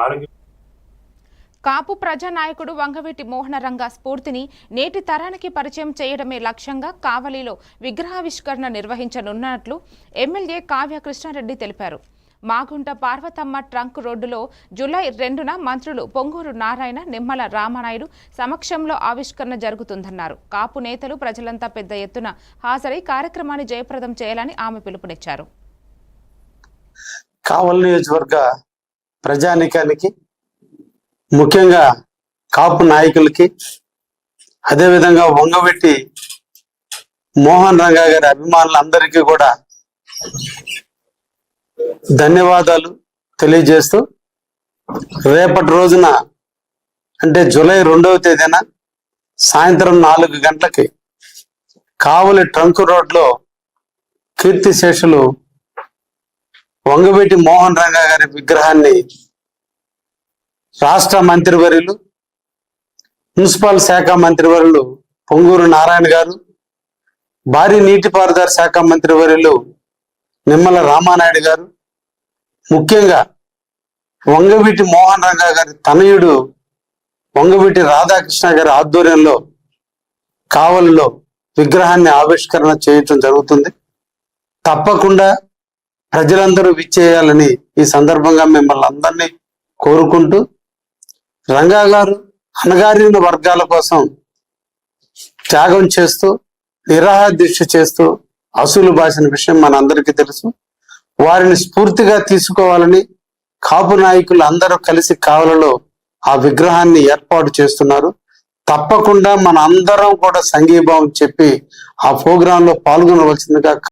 ఆరోగ్య కాపు ప్రజానాయకుడు వంగవీటి మోహనరంగ స్ఫూర్తిని నేటి తరానికి పరిచయం చేయడమే లక్ష్యంగా కావలిలో విగ్రహావిష్కరణ నిర్వహించనున్నట్లు ఎమ్మెల్యే కావ్య కృష్ణారెడ్డి తెలిపారు. మాగుంట పార్వతమ్మ ట్రంక్ రోడ్డులో జూలై 2న మంత్రులు పొంగూరు నారాయణ, నిమ్మల రామనాయుడు సమక్షంలో ఆవిష్కరణ జరుగుతుందన్నారు. కాపు నేతలు ప్రజలంతా పెద్ద ఎత్తున హాజరై కార్యక్రమాన్ని జయప్రదం చేయాలని ఆమె పిలుపునిచ్చారు. కావలి నియోజకవర్గ ప్రజానికానికి, ముఖ్యంగా కాపు నాయకులకి, అదేవిధంగా వంగవీటి మోహన్ రంగా గారి అభిమానులందరికీ కూడా ధన్యవాదాలు తెలియజేస్తూ, రేపటి రోజున అంటే జూలై 2వ తేదీన సాయంత్రం 4 గంటలకి కావలి ట్రంక్ రోడ్లో కీర్తిశేషులు వంగవీటి మోహన్ రంగా గారి విగ్రహాన్ని రాష్ట్ర మంత్రివర్యులు, మున్సిపల్ శాఖ మంత్రివర్యులు పొంగూరు నారాయణ గారు, భారీ నీటిపారుదల శాఖ మంత్రివర్యులు నిమ్మల రామానాయుడు గారు, ముఖ్యంగా వంగవీటి మోహన్ రంగా గారి తనయుడు వంగవీటి రాధాకృష్ణ గారి ఆధ్వర్యంలో కావలిలో విగ్రహాన్ని ఆవిష్కరణ చేయటం జరుగుతుంది. తప్పకుండా ప్రజలందరూ విచ్చేయాలని ఈ సందర్భంగా మిమ్మల్ని అందరినీ కోరుకుంటూ, రంగా గారు అణగారిన వర్గాల కోసం త్యాగం చేస్తూ, నిరాహార దీక్ష చేస్తూ అసూలు బాసిన విషయం మనందరికీ తెలుసు. వారిని స్ఫూర్తిగా తీసుకోవాలని కాపు నాయకులు అందరూ కలిసి కావలిలో ఆ విగ్రహాన్ని ఏర్పాటు చేస్తున్నారు. తప్పకుండా మన అందరం కూడా సంఘీభావం చెప్పి ఆ ప్రోగ్రాంలో పాల్గొనవలసిందిగా